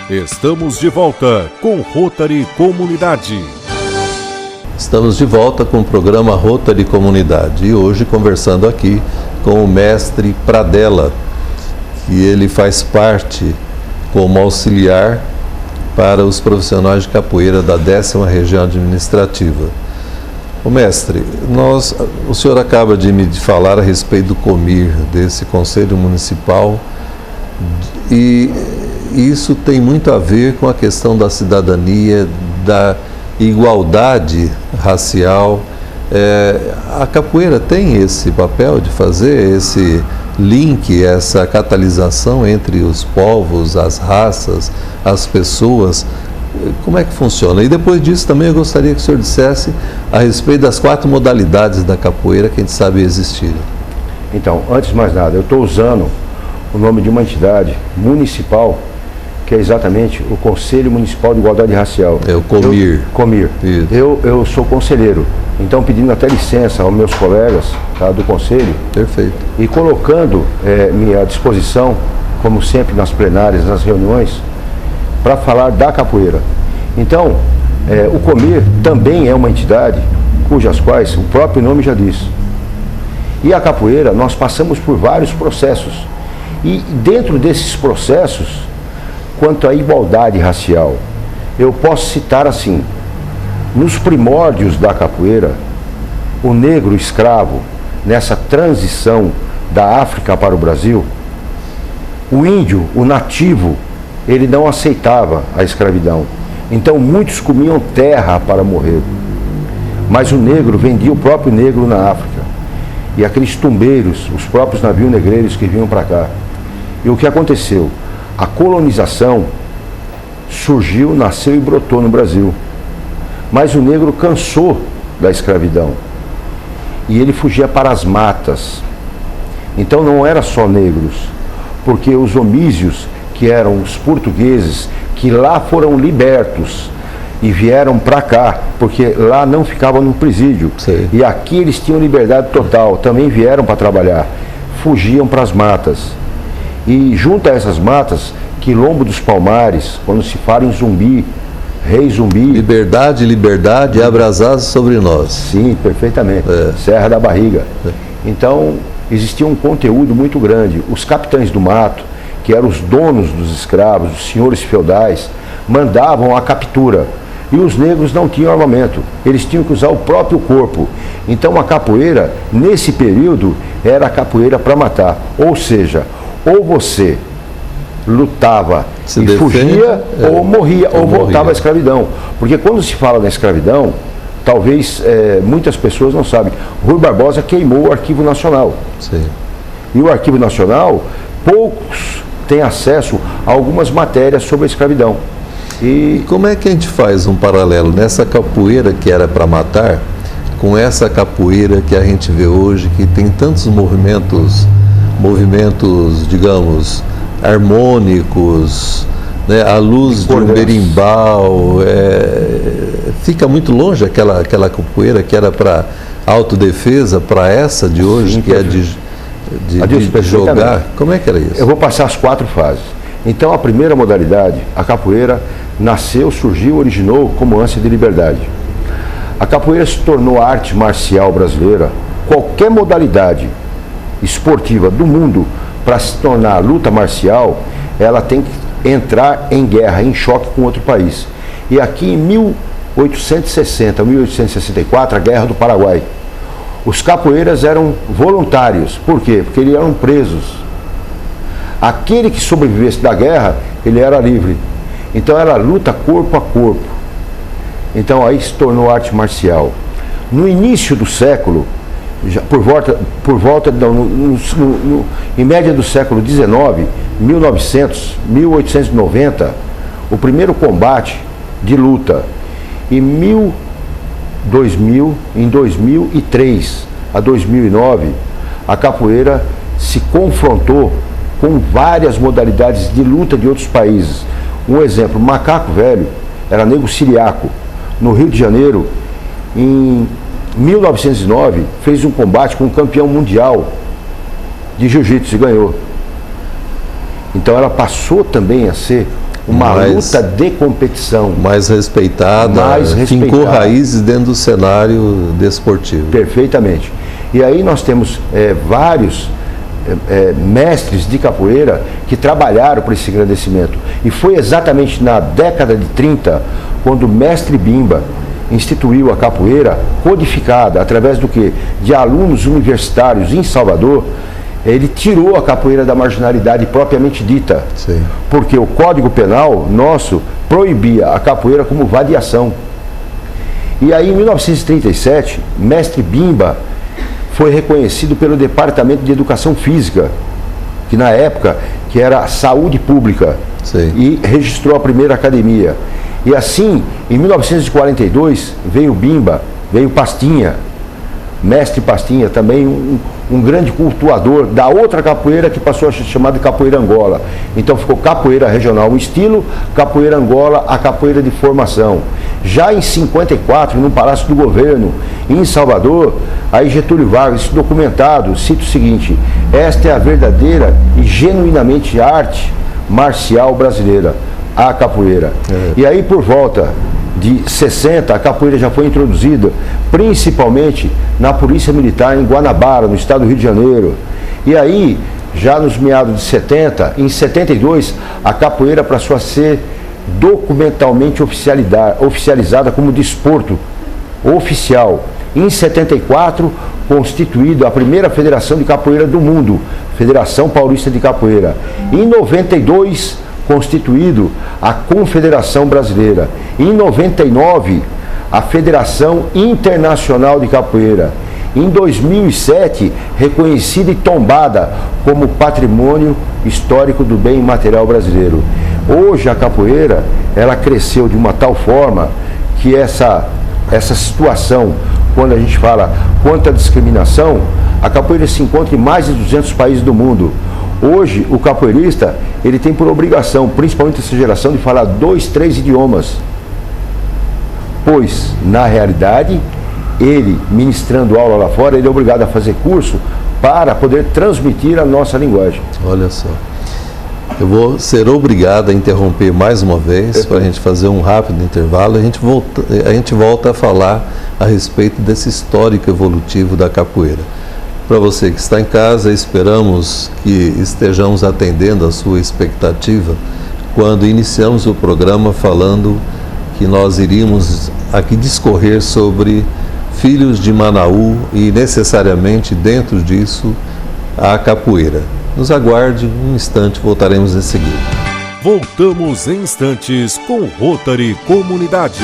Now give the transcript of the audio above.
Estamos de volta com Rotary Comunidade. Estamos de volta com o programa Rotary Comunidade e hoje conversando aqui com o mestre Pradella, que ele faz parte como auxiliar para os profissionais de capoeira da 10ª Região Administrativa. O mestre, o senhor acaba de me falar a respeito do COMIR, desse Conselho Municipal, e isso tem muito a ver com a questão da cidadania, da igualdade racial. A capoeira tem esse papel de fazer esse link, essa catalisação entre os povos, as raças, as pessoas. Como é que funciona? E depois disso também eu gostaria que o senhor dissesse a respeito das 4 modalidades da capoeira que a gente sabe existirem. Então, antes de mais nada, eu estou usando o nome de uma entidade municipal, que é exatamente o Conselho Municipal de Igualdade Racial. É o COMIR. COMIR. Eu sou conselheiro, então pedindo até licença aos meus colegas, tá, do Conselho. Perfeito. E colocando-me à disposição, como sempre nas plenárias, nas reuniões, para falar da capoeira. Então, o COMIR também é uma entidade cujas quais o próprio nome já diz. E a capoeira, nós passamos por vários processos. E dentro desses processos, quanto à igualdade racial, eu posso citar assim: nos primórdios da capoeira, o negro escravo, nessa transição da África para o Brasil, o índio, o nativo, ele não aceitava a escravidão. Então muitos comiam terra para morrer. Mas o negro vendia o próprio negro na África. E aqueles tumbeiros, os próprios navios negreiros que vinham para cá. E o que aconteceu? A colonização surgiu, nasceu e brotou no Brasil. Mas o negro cansou da escravidão. E ele fugia para as matas. Então não era só negros, porque os homízios, que eram os portugueses, que lá foram libertos e vieram para cá, porque lá não ficavam no presídio. Sim. E aqui eles tinham liberdade total, também vieram para trabalhar, fugiam para as matas. E junto a essas matas, Quilombo dos Palmares, quando se fala em Zumbi, Rei Zumbi... Liberdade, liberdade, abrasados sobre nós. Sim, perfeitamente. Serra da Barriga. Então, existia um conteúdo muito grande. Os capitães do mato, que eram os donos dos escravos, os senhores feudais, mandavam a captura. E os negros não tinham armamento, eles tinham que usar o próprio corpo. Então a capoeira, nesse período, era a capoeira para matar. Ou seja, ou você lutava e fugia, ou morria, ou voltava à escravidão. Porque quando se fala da escravidão, talvez muitas pessoas não sabem, Rui Barbosa queimou o Arquivo Nacional. Sim. E o Arquivo Nacional, poucos têm acesso a algumas matérias sobre a escravidão. E como é que a gente faz um paralelo nessa capoeira que era para matar, com essa capoeira que a gente vê hoje, que tem tantos movimentos, digamos, harmônicos, né? A luz de um berimbau, fica muito longe aquela capoeira que era para autodefesa, para essa de hoje, sim, que é de jogar. Como é que era isso? Eu vou passar as 4 fases. Então, a primeira modalidade, a capoeira, nasceu, surgiu, originou como ânsia de liberdade. A capoeira se tornou a arte marcial brasileira. Qualquer modalidade esportiva do mundo, para se tornar luta marcial, ela tem que entrar em guerra, em choque com outro país. E aqui em 1860, 1864, a Guerra do Paraguai. Os capoeiras eram voluntários. Por quê? Porque eles eram presos. Aquele que sobrevivesse da guerra, ele era livre. Então era luta corpo a corpo. Então aí se tornou arte marcial. No início do século, já em média do século XIX, 1890, o primeiro combate de luta. Em 2003 a 2009, a capoeira se confrontou com várias modalidades de luta de outros países. Um exemplo, Macaco Velho era negro siriaco. No Rio de Janeiro, em 1909, fez um combate com um campeão mundial de jiu-jitsu e ganhou. Então ela passou também a ser uma luta de competição. Mais respeitada, fincou raízes dentro do cenário desportivo. Perfeitamente. E aí nós temos vários mestres de capoeira que trabalharam por esse engrandecimento. E foi exatamente na década de 30, quando o mestre Bimba instituiu a capoeira codificada, através do quê? De alunos universitários em Salvador. Ele tirou a capoeira da marginalidade propriamente dita. Sim. Porque o Código Penal nosso proibia a capoeira como vadiação. E aí, em 1937, mestre Bimba foi reconhecido pelo Departamento de Educação Física, que na época que era Saúde Pública. Sim. E registrou a primeira academia. E assim, em 1942, veio Bimba, veio Pastinha, mestre Pastinha, também um grande cultuador da outra capoeira que passou a ser chamada de capoeira Angola. Então ficou capoeira regional, o estilo capoeira Angola, a capoeira de formação. Já em 54, no Palácio do Governo, em Salvador, aí Getúlio Vargas, isso documentado, cita o seguinte: esta é a verdadeira e genuinamente arte marcial brasileira, a capoeira. E aí, por volta de 60, a capoeira já foi introduzida, principalmente na Polícia Militar em Guanabara, no estado do Rio de Janeiro. E aí, já nos meados de 70, em 72, a capoeira passou a ser documentalmente oficializada como desporto oficial. Em 74, constituído a primeira federação de capoeira do mundo, Federação Paulista de Capoeira. Em 92, constituído a Confederação Brasileira. Em 99, a Federação Internacional de Capoeira. Em 2007, reconhecida e tombada como Patrimônio Histórico do Bem Material Brasileiro. Hoje a capoeira, ela cresceu de uma tal forma que essa situação, quando a gente fala quanto à discriminação, a capoeira se encontra em mais de 200 países do mundo. Hoje, o capoeirista, ele tem por obrigação, principalmente essa geração, de falar 2, 3 idiomas. Pois, na realidade, ele, ministrando aula lá fora, ele é obrigado a fazer curso para poder transmitir a nossa linguagem. Olha só. Eu vou ser obrigado a interromper mais uma vez, para a gente fazer um rápido intervalo. A gente volta a falar a respeito desse histórico evolutivo da capoeira. Para você que está em casa, esperamos que estejamos atendendo a sua expectativa quando iniciamos o programa falando que nós iríamos aqui discorrer sobre filhos de Manaú e necessariamente dentro disso a capoeira. Nos aguarde, um instante, voltaremos em seguida. Voltamos em instantes com Rotary Comunidade.